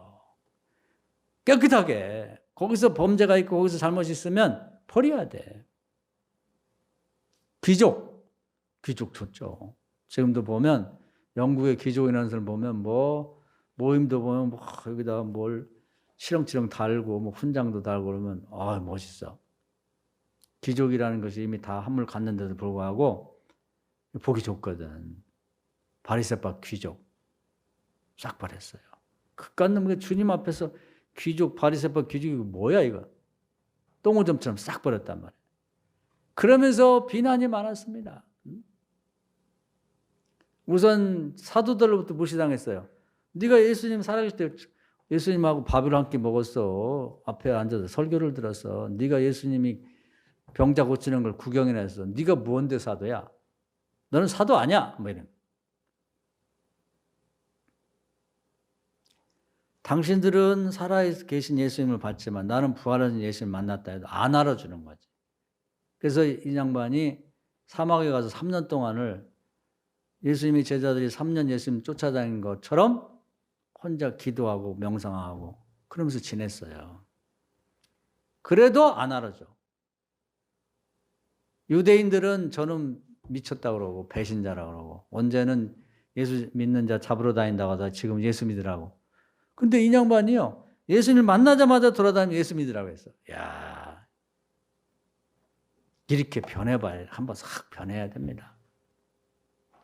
깨끗하게. 거기서 범죄가 있고 거기서 잘못이 있으면 버려야 돼. 귀족 좋죠. 지금도 보면 영국의 귀족이라는 사람 보면 뭐 모임도 보면 뭐 여기다 뭘 치렁치렁 달고 뭐 훈장도 달고 그러면 아 멋있어. 귀족이라는 것이 이미 다 한물 갔는데도 불구하고 보기 좋거든. 바리새파 귀족 싹 버렸어요. 그깟 놈 주님 앞에서 귀족 바리새파 귀족이 뭐야 이거. 똥오줌처럼 싹 버렸단 말이에요. 그러면서 비난이 많았습니다. 우선 사도들로부터 무시당했어요. 네가 예수님 살아계실 때 예수님하고 밥을 한 끼 먹었어. 앞에 앉아서 설교를 들었어. 네가 예수님이 병자 고치는 걸 구경이나 했어. 네가 뭔데 사도야? 너는 사도 아니야? 뭐 이런. 당신들은 살아계신 예수님을 봤지만 나는 부활하신 예수님을 만났다 해도 안 알아주는 거지. 그래서 이 양반이 사막에 가서 3년 동안을 예수님이 제자들이 3년 예수님 쫓아다닌 것처럼 혼자 기도하고 명상하고 그러면서 지냈어요. 그래도 안 알아줘. 유대인들은 저는 미쳤다고 그러고 배신자라고 그러고 언제는 예수 믿는 자 잡으러 다닌다고 하다 지금 예수 믿으라고. 근데 이 양반이요. 예수님을 만나자마자 돌아다니며 예수 믿으라고 했어. 야, 이렇게 변해봐야 한번 싹 변해야 됩니다.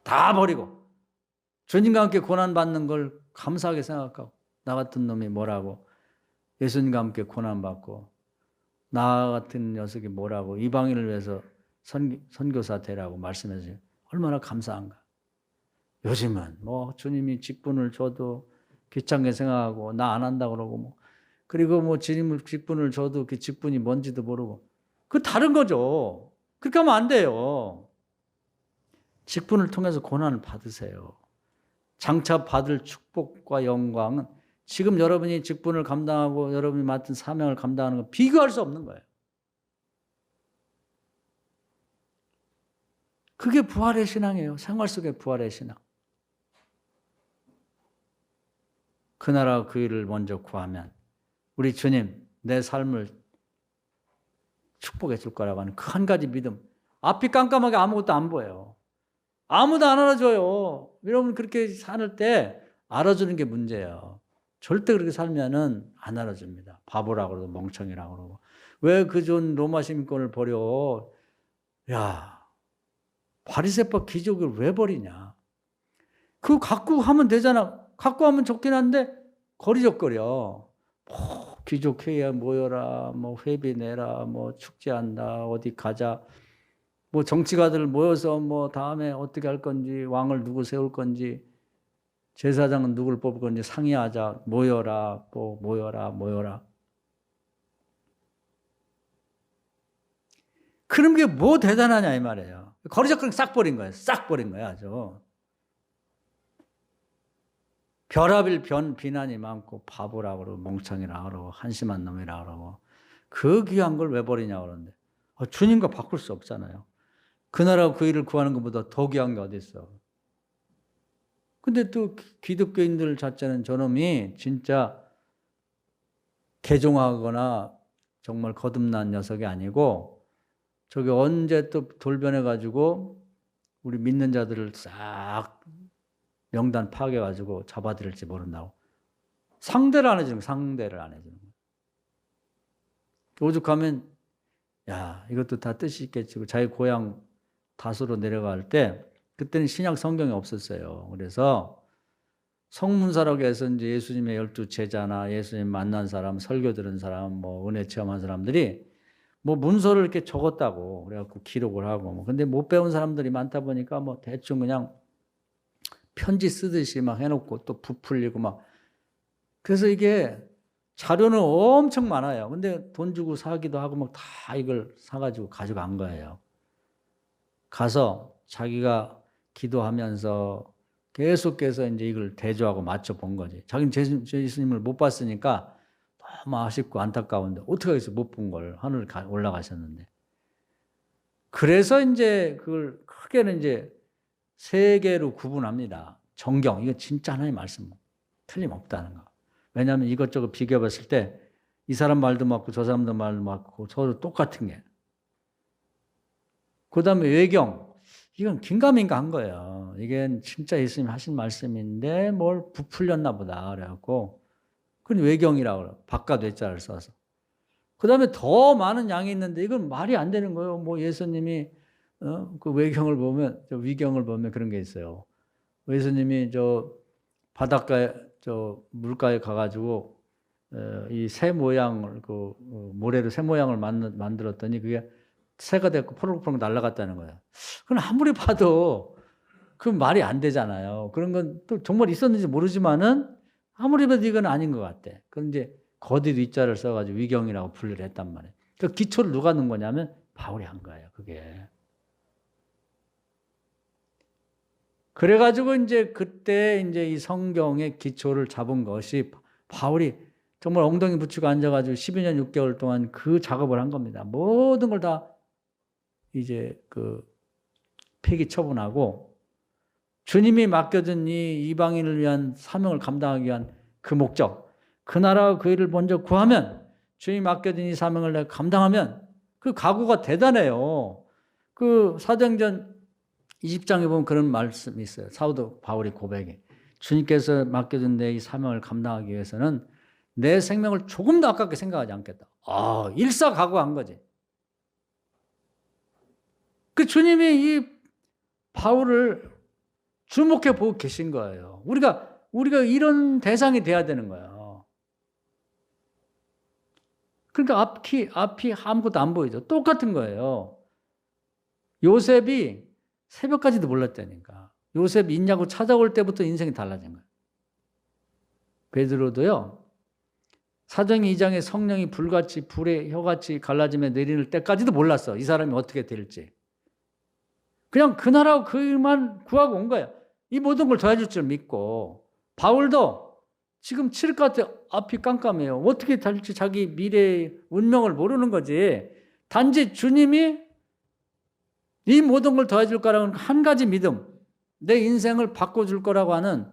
다 버리고 주님과 함께 고난받는 걸 감사하게 생각하고 나 같은 놈이 뭐라고 예수님과 함께 고난받고 나 같은 녀석이 뭐라고 이방인을 위해서 선교사 되라고 말씀해주세요. 얼마나 감사한가. 요즘은 뭐 주님이 직분을 줘도 귀찮게 생각하고 나 안 한다 그러고 뭐 그리고 뭐 주님 직분을 줘도 그 직분이 뭔지도 모르고 그 다른 거죠. 그렇게 하면 안 돼요. 직분을 통해서 고난을 받으세요. 장차 받을 축복과 영광은 지금 여러분이 직분을 감당하고 여러분이 맡은 사명을 감당하는 건 비교할 수 없는 거예요. 그게 부활의 신앙이에요. 생활 속의 부활의 신앙. 그 나라와 그 일을 먼저 구하면 우리 주님 내 삶을 축복해 줄 거라고 하는 그 한 가지 믿음. 앞이 깜깜하게 아무것도 안 보여요. 아무도 안 알아줘요. 여러분 그렇게 살 때 알아주는 게 문제예요. 절대 그렇게 살면은 안 알아줍니다. 바보라고 그러고 멍청이라고 그러고. 왜 그 좋은 로마 시민권을 버려? 야, 바리새파 귀족을 왜 버리냐? 그거 갖고 하면 되잖아. 갖고 하면 좋긴 한데 거리적거려. 귀족 회의에 모여라, 뭐 회비 내라, 뭐 축제한다, 어디 가자. 뭐 정치가들 모여서 뭐 다음에 어떻게 할 건지, 왕을 누구 세울 건지, 제사장은 누굴 뽑을 건지 상의하자. 모여라, 뭐 모여라. 그런 게 뭐 대단하냐 이 말이에요. 거리적거리 싹 버린 거예요. 싹 버린 거예요, 아주. 별하별 비난이 많고 바보라고 그러고 멍청이라고 그러고 한심한 놈이라고 그러고 그 귀한 걸 왜 버리냐고 그러는데 주님과 바꿀 수 없잖아요. 그 나라 그 일을 구하는 것보다 더 귀한 게 어디 있어. 근데 또 기독교인들 자체는 저놈이 진짜 개종하거나 정말 거듭난 녀석이 아니고 저기 언제 또 돌변해가지고 우리 믿는 자들을 싹 명단 파괴가지고 잡아들일지 모른다고. 상대를 안 해주는 거예요. 상대를 안 해주는 거예요. 오죽하면 야 이것도 다 뜻이 있겠지. 자기 고향 다소로 내려갈 때 그때는 신약 성경이 없었어요. 그래서 성문사라고 해서 이제 예수님의 12 제자나 예수님 만난 사람, 설교 들은 사람, 뭐 은혜 체험한 사람들이 뭐 문서를 이렇게 적었다고 그래갖고 기록을 하고 뭐 근데 못 배운 사람들이 많다 보니까 뭐 대충 그냥 편지 쓰듯이 막 해놓고 또 부풀리고 막 그래서 이게 자료는 엄청 많아요. 근데 돈 주고 사기도 하고 막 다 이걸 사가지고 가져간 거예요. 가서 자기가 기도하면서 계속해서 이제 이걸 대조하고 맞춰 본 거지. 자기는 예수님을 못 봤으니까 너무 아쉽고 안타까운데 어떻게 하겠어? 못 본 걸 하늘 올라가셨는데. 그래서 이제 그걸 크게는 이제 세 개로 구분합니다. 정경, 이거 진짜 하나님의 말씀 틀림없다는 거. 왜냐하면 이것저것 비교해 봤을 때 이 사람 말도 맞고 저 사람도 말도 맞고 서로 똑같은 게. 그 다음에 외경, 이건 긴가민가 한 거예요. 이게 진짜 예수님 하신 말씀인데 뭘 부풀렸나 보다 그래갖고 그건 외경이라고 그래요. 바깥 외자를 써서. 그 다음에 더 많은 양이 있는데 이건 말이 안 되는 거예요. 뭐 예수님이 그 외경을 보면 저 위경을 보면 그런 게 있어요. 예수님이 저 바닷가에 저 물가에 가가지고 이 새 모양을 그 모래로 새 모양을 만들었더니 그게 새가 됐고 포록포록 날아갔다는 거예요. 그건 아무리 봐도 그 말이 안 되잖아요. 그런 건 또 정말 있었는지 모르지만은 아무리 봐도 이건 아닌 것 같아. 그럼 이제 거듭 위자를 써가지고 위경이라고 분류를 했단 말이에요. 그 기초를 누가 넣은 거냐면 바울이 한 거예요. 그게. 그래가지고 이제 그때 이제 이 성경의 기초를 잡은 것이 바울이 정말 엉덩이 붙이고 앉아가지고 12년 6개월 동안 그 작업을 한 겁니다. 모든 걸 다 이제 그 폐기 처분하고 주님이 맡겨준 이 이방인을 위한 사명을 감당하기 위한 그 목적, 그 나라와 그 일을 먼저 구하면 주님이 맡겨준 이 사명을 내가 감당하면 그 각오가 대단해요. 그 사도행전 20장에 보면 그런 말씀이 있어요. 사도 바울이 고백해. 주님께서 맡겨준 내 이 사명을 감당하기 위해서는 내 생명을 조금도 아깝게 생각하지 않겠다. 일사각오한 거지. 그 주님이 이 바울을 주목해 보고 계신 거예요. 우리가 이런 대상이 돼야 되는 거예요. 그러니까 앞이 아무것도 안 보이죠. 똑같은 거예요. 요셉이 새벽까지도 몰랐다니까. 요셉 있냐고 찾아올 때부터 인생이 달라진 거예요. 베드로도요. 사도행 2장에 성령이 불같이 불의 혀같이 갈라지며 내리는 때까지도 몰랐어. 이 사람이 어떻게 될지. 그냥 그날하고 그만 구하고 온 거예요. 이 모든 걸 도와줄 줄 믿고. 바울도 지금 칠 것 같아. 앞이 깜깜해요. 어떻게 될지 자기 미래의 운명을 모르는 거지. 단지 주님이 이 모든 걸 도와줄 거라는 한 가지 믿음. 내 인생을 바꿔줄 거라고 하는,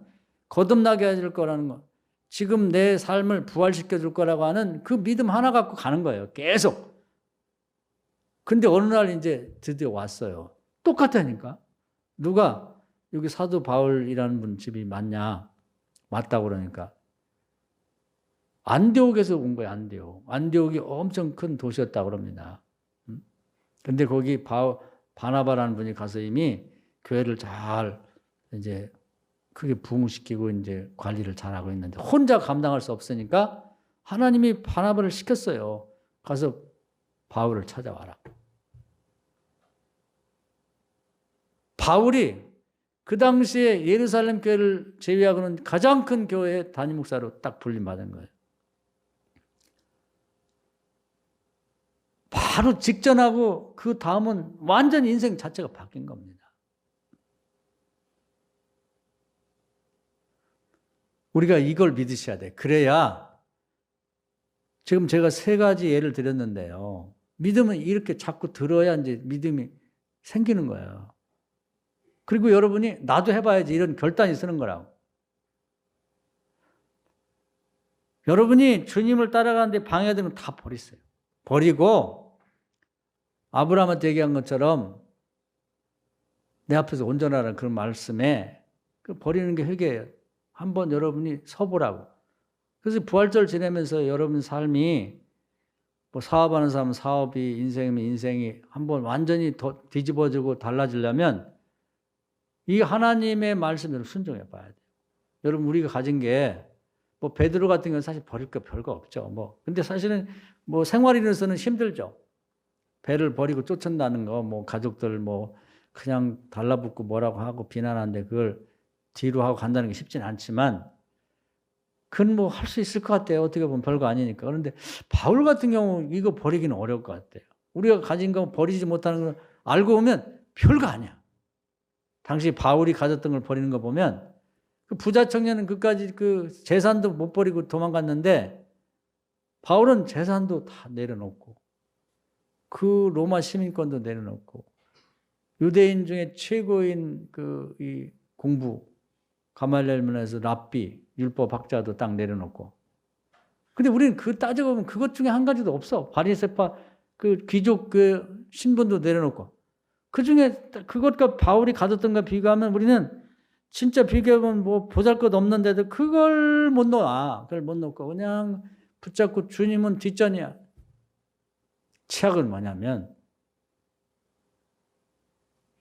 거듭나게 해줄 거라는 거. 지금 내 삶을 부활시켜 줄 거라고 하는 그 믿음 하나 갖고 가는 거예요. 계속. 근데 어느 날 이제 드디어 왔어요. 똑같다니까. 누가 여기 사도 바울이라는 분 집이 맞냐? 맞다고 그러니까. 안디옥에서 온 거예요. 안디옥이 엄청 큰 도시였다고 그럽니다. 근데 거기 바나바라는 분이 가서 이미 교회를 잘 이제 크게 부흥시키고 이제 관리를 잘하고 있는데 혼자 감당할 수 없으니까 하나님이 바나바를 시켰어요. 가서 바울을 찾아와라. 바울이 그 당시에 예루살렘 교회를 제외하고는 가장 큰 교회의 담임 목사로 딱 불림받은 거예요. 바로 직전하고 그 다음은 완전히 인생 자체가 바뀐 겁니다. 우리가 이걸 믿으셔야 돼. 그래야 지금 제가 3가지 예를 드렸는데요. 믿음은 이렇게 자꾸 들어야 이제 믿음이 생기는 거예요. 그리고 여러분이 나도 해봐야지 이런 결단이 서는 거라고. 여러분이 주님을 따라가는데 방해되는 건 다 버리세요. 버리고 아브라함한테 얘기한 것처럼 내 앞에서 온전하라는 그런 말씀에 그 버리는 게 회개예요. 한번 여러분이 서보라고. 그래서 부활절 지내면서 여러분 삶이 뭐 사업하는 사람은 사업이, 인생이면 인생이 한번 완전히 뒤집어지고 달라지려면 이 하나님의 말씀대로 순종해 봐야 돼요. 여러분 우리가 가진 게 뭐 베드로 같은 경우는 사실 버릴 거 별거 없죠. 근데 사실은 뭐 생활인으로서는 힘들죠. 배를 버리고 쫓아다는 거, 뭐 가족들 뭐 그냥 달라붙고 뭐라고 하고 비난하는데 그걸 뒤로 하고 간다는 게 쉽지는 않지만 그건 뭐 할 수 있을 것 같아요. 어떻게 보면 별거 아니니까. 그런데 바울 같은 경우 이거 버리기는 어려울 것 같아요. 우리가 가진 거 버리지 못하는 걸 알고 보면 별거 아니야. 당시 바울이 가졌던 걸 버리는 거 보면 그 부자 청년은 그까지 그 재산도 못 버리고 도망갔는데 바울은 재산도 다 내려놓고 그 로마 시민권도 내려놓고 유대인 중에 최고인 이 공부 가말리엘 문화에서 랍비 율법 학자도 딱 내려놓고. 근데 우리는 그 따져보면 그것 중에 한 가지도 없어. 바리새파 그 귀족 그 신분도 내려놓고. 그 중에 그것과 바울이 가졌던 것 비교하면 우리는 진짜 비교하면 뭐 보잘것 없는데도 그걸 못 놓아. 그걸 못 놓고 그냥 붙잡고 주님은 뒷전이야. 최악은 뭐냐면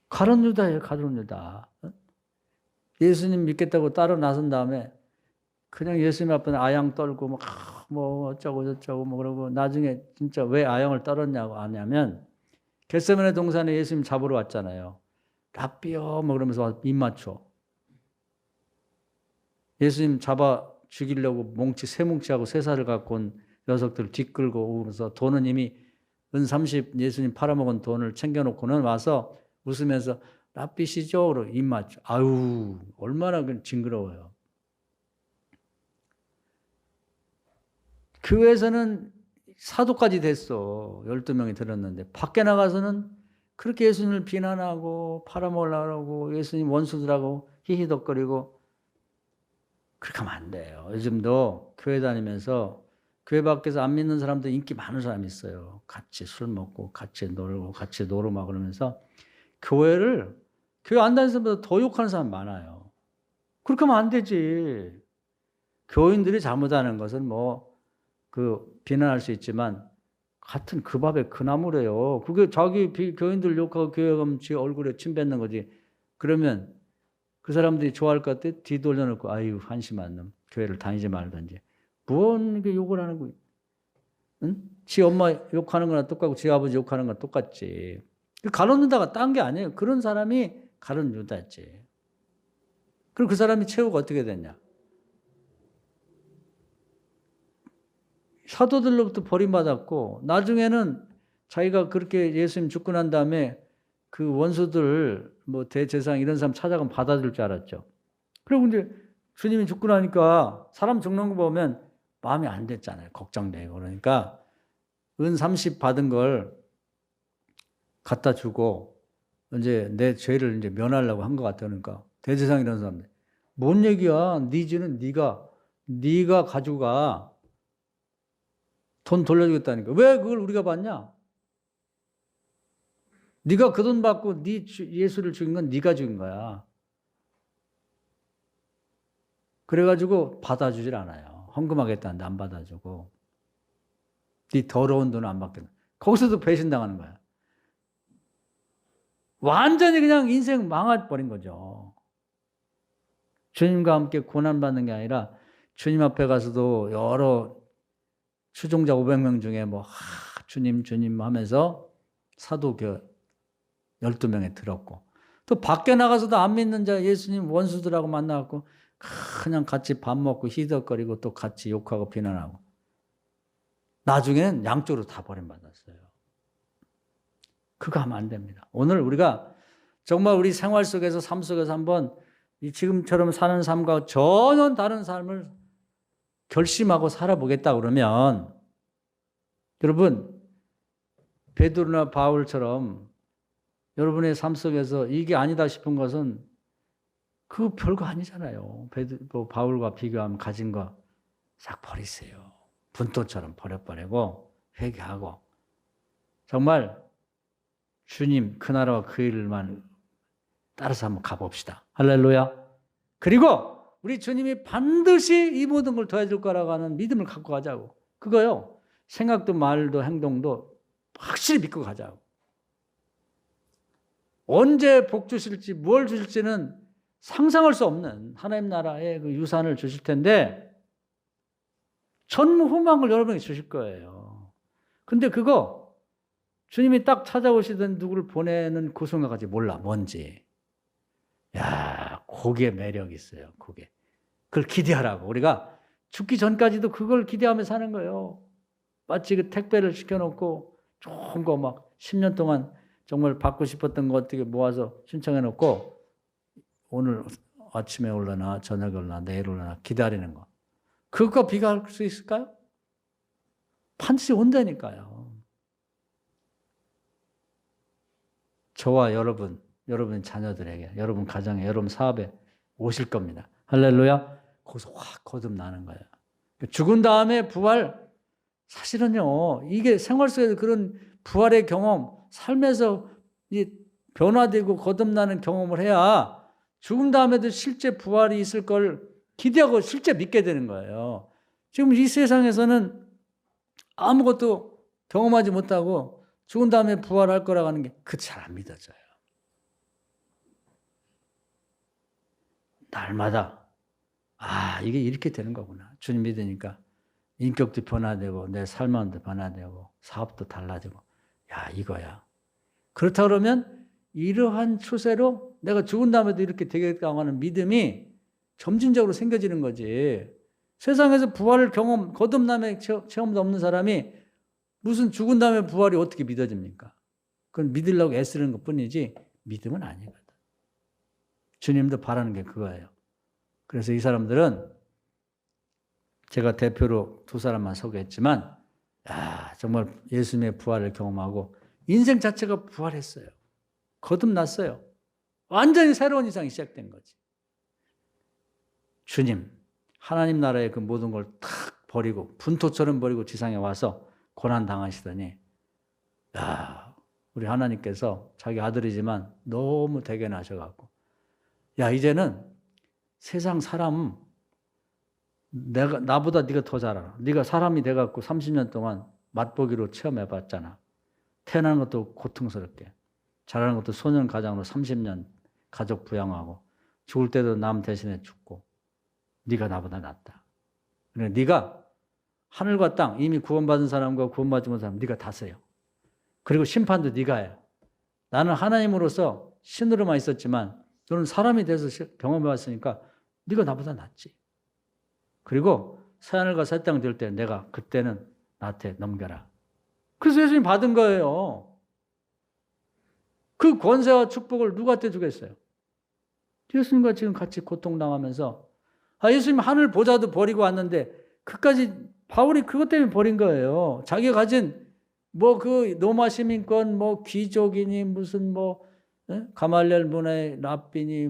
가룟 유다예요. 가룟 유다. 예수님 믿겠다고 따로 나선 다음에 그냥 예수님 앞에 아양 떨고 뭐 어쩌고 저쩌고 뭐 그러고 나중에 진짜 왜 아양을 떨었냐고 하냐면 겟세마네 동산에 예수님 잡으러 왔잖아요. 랍비요 뭐 그러면서 입 맞춰. 예수님 잡아 죽이려고 세 뭉치하고 3살을 갖고 온 녀석들을 뒤끌고 오면서 돈은 이미 은 30 예수님 팔아먹은 돈을 챙겨놓고는 와서 웃으면서 랍비시죠? 그러고 입 맞춰. 아유 얼마나 징그러워요. 교회에서는 사도까지 됐어. 12명이 들었는데 밖에 나가서는 그렇게 예수님을 비난하고 팔아먹으려고 하고 예수님 원수들하고 히히덕거리고 그렇게 하면 안 돼요. 요즘도 교회 다니면서 교회 밖에서 안 믿는 사람들 인기 많은 사람이 있어요. 같이 술 먹고 같이 놀고 같이 노름하고 그러면서 교회 안 다니는 사람보다 더 욕하는 사람 많아요. 그렇게 하면 안 되지. 교인들이 잘못하는 것은 뭐 그 비난할 수 있지만 같은 그 밥에 그 나무래요. 그게 자기 교인들 욕하고 교회 가면 지 얼굴에 침 뱉는 거지. 그러면 그 사람들이 좋아할 것 같아? 뒤돌려놓고 아유 한심한 놈. 교회를 다니지 말든지. 뭔 욕을 하는 거야. 응? 지 엄마 욕하는 거나 똑같고 지 아버지 욕하는 거나 똑같지. 가론 유다가 딴 게 아니에요. 그런 사람이 가론 유다지. 그럼 그 사람이 최후가 어떻게 됐냐? 사도들로부터 버림받았고 나중에는 자기가 그렇게 예수님 죽고 난 다음에 그 원수들 뭐 대제사장 이런 사람 찾아가면 받아줄 줄 알았죠. 그리고 이제 주님이 죽고 나니까 사람 죽는 거 보면 마음이 안 됐잖아요. 걱정되고. 그러니까 은 30 받은 걸 갖다 주고 이제 내 죄를 이제 면하려고 한 것 같아. 그러니까 대제사장 이런 사람들 뭔 얘기야? 네 죄는 네가 가지고 가. 돈 돌려주겠다니까. 왜 그걸 우리가 받냐? 네가 그 돈 받고 네 예수를 죽인 건 네가 죽인 거야. 그래가지고 받아주질 않아요. 헌금하겠다는데 안 받아주고 네 더러운 돈은 안 받겠다. 거기서도 배신당하는 거야. 완전히 그냥 인생 망해버린 거죠. 주님과 함께 고난받는 게 아니라 주님 앞에 가서도 여러 추종자 500명 중에 뭐 주님 하면서 사도교 12명에 들었고 또 밖에 나가서도 안 믿는 자 예수님 원수들하고 만나갖고 그냥 같이 밥 먹고 희덕거리고 또 같이 욕하고 비난하고 나중에는 양쪽으로 다 버림받았어요. 그거 하면 안 됩니다. 오늘 우리가 정말 우리 생활 속에서 삶 속에서 한번 지금처럼 사는 삶과 전혀 다른 삶을 결심하고 살아보겠다 그러면 여러분 베드로나 바울처럼 여러분의 삶 속에서 이게 아니다 싶은 것은 그 별거 아니잖아요. 바울과 비교하면 가진 거 싹 버리세요. 분토처럼 버려버리고 회개하고 정말 주님 그 나라와 그 일만 따라서 한번 가봅시다. 할렐루야. 그리고 우리 주님이 반드시 이 모든 걸 도와줄 거라고 하는 믿음을 갖고 가자고. 그거요. 생각도 말도 행동도 확실히 믿고 가자고. 언제 복 주실지 뭘 주실지는 상상할 수 없는 하나님 나라의 그 유산을 주실 텐데 전무후무한 여러분에게 주실 거예요. 근데 그거 주님이 딱 찾아오시던 누구를 보내는 그 순간까지 몰라. 뭔지. 야, 그게 매력이 있어요. 그게. 그걸 기대하라고. 우리가 죽기 전까지도 그걸 기대하며 사는 거예요. 마치 그 택배를 시켜놓고 좋은 거 막 10년 동안 정말 받고 싶었던 거 어떻게 모아서 신청해놓고 오늘 아침에 올라나 저녁에 올라나 내일 올라나 기다리는 거. 그거 비교할 수 있을까요? 반드시 온다니까요. 저와 여러분 자녀들에게, 여러분 가정에, 여러분 사업에 오실 겁니다. 할렐루야. 거기서 확 거듭나는 거예요. 죽은 다음에 부활, 사실은요, 이게 생활 속에서 그런 부활의 경험, 삶에서 변화되고 거듭나는 경험을 해야 죽은 다음에도 실제 부활이 있을 걸 기대하고 실제 믿게 되는 거예요. 지금 이 세상에서는 아무것도 경험하지 못하고 죽은 다음에 부활할 거라고 하는 게 그 잘 안 믿어져요. 날마다 이게 이렇게 되는 거구나. 주님 믿으니까 인격도 변화되고 내 삶도 변화되고 사업도 달라지고 이거야. 그렇다 그러면 이러한 추세로 내가 죽은 다음에도 이렇게 되겠다고 하는 믿음이 점진적으로 생겨지는 거지. 세상에서 부활을 거듭남의 체험도 없는 사람이 무슨 죽은 다음에 부활이 어떻게 믿어집니까? 그건 믿으려고 애쓰는 것뿐이지 믿음은 아니거든. 주님도 바라는 게 그거예요. 그래서 이 사람들은 제가 대표로 2사람만 소개했지만 정말 예수님의 부활을 경험하고 인생 자체가 부활했어요. 거듭났어요. 완전히 새로운 인생이 시작된 거지. 주님, 하나님 나라의 그 모든 걸 탁 버리고 분토처럼 버리고 지상에 와서 고난 당하시더니 우리 하나님께서 자기 아들이지만 너무 대견하셔갖고 이제는 세상 사람 나보다 네가 더 잘 알아. 네가 사람이 돼갖고 30년 동안 맛보기로 체험해봤잖아. 태어나는 것도 고통스럽게, 자라는 것도 소년 가장으로 30년 가족 부양하고, 죽을 때도 남 대신에 죽고, 네가 나보다 낫다. 그러니까 네가 하늘과 땅, 이미 구원받은 사람과 구원받지 못한 사람 네가 다스려. 그리고 심판도 네가 해. 나는 하나님으로서 신으로만 있었지만 너는 사람이 돼서 경험해봤으니까 네가 나보다 낫지. 그리고 새하늘과 새 땅 될 때 내가 그때는 나한테 넘겨라. 그래서 예수님 받은 거예요. 그 권세와 축복을 누구한테 주겠어요? 예수님과 지금 같이 고통당하면서 예수님 하늘 보좌도 버리고 왔는데 그까지 바울이 그것 때문에 버린 거예요. 자기가 가진 그 로마 시민권 귀족이니 무슨 가말리엘 문화의 랍비니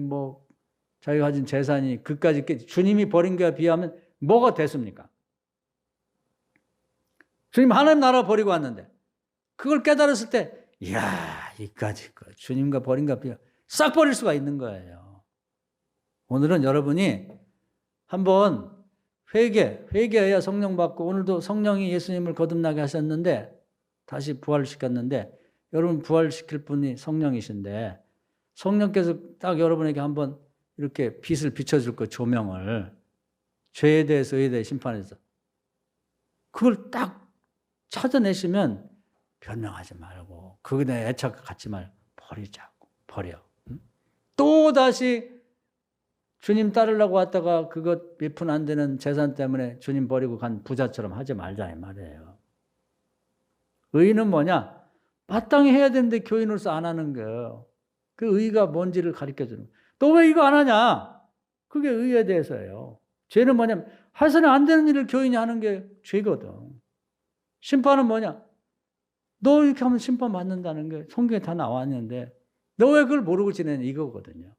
자기가 가진 재산이 그까지 주님이 버린 거에 비하면 뭐가 됐습니까? 주님 하나님 나라 버리고 왔는데 그걸 깨달았을 때 이야 이까지 주님과 버린 거에 비하면 싹 버릴 수가 있는 거예요. 오늘은 여러분이 한번 회개해야 성령 받고, 오늘도 성령이 예수님을 거듭나게 하셨는데 다시 부활시켰는데 여러분 부활시킬 분이 성령이신데 성령께서 딱 여러분에게 한번 이렇게 빛을 비춰줄 거, 조명을, 죄에 대해서 의에 대해 심판해서 그걸 딱 찾아내시면 변명하지 말고 그거에 애착 갖지 말고 버려. 또 다시 주님 따르려고 왔다가 그것 몇 푼 안 되는 재산 때문에 주님 버리고 간 부자처럼 하지 말자 이 말이에요. 의는 뭐냐? 마땅히 해야 되는데 교인으로서 안 하는 거예요. 그 의가 뭔지를 가르쳐주는 거예요. 너 왜 이거 안 하냐? 그게 의에 대해서예요. 죄는 뭐냐면 해서는 안 되는 일을 교인이 하는 게 죄거든. 심판은 뭐냐? 너 이렇게 하면 심판 받는다는 게 성경에 다 나와 있는데 너 왜 그걸 모르고 지내냐 이거거든요.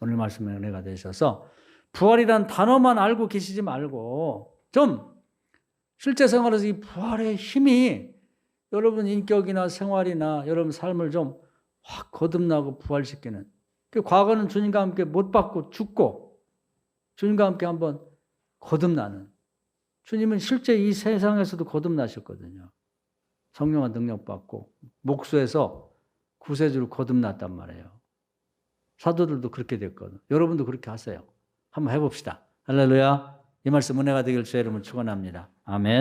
오늘 말씀에 은혜가 되셔서 부활이란 단어만 알고 계시지 말고 좀 실제 생활에서 이 부활의 힘이 여러분 인격이나 생활이나 여러분 삶을 좀 확 거듭나고 부활시키는, 과거는 주님과 함께 못 받고 죽고 주님과 함께 한번 거듭나는, 주님은 실제 이 세상에서도 거듭나셨거든요. 성령과 능력 받고 목수에서 구세주로 거듭났단 말이에요. 사도들도 그렇게 됐거든. 여러분도 그렇게 하세요. 한번 해봅시다. 할렐루야. 이 말씀 은혜가 되길 주의 이름으로 축원합니다. 아멘.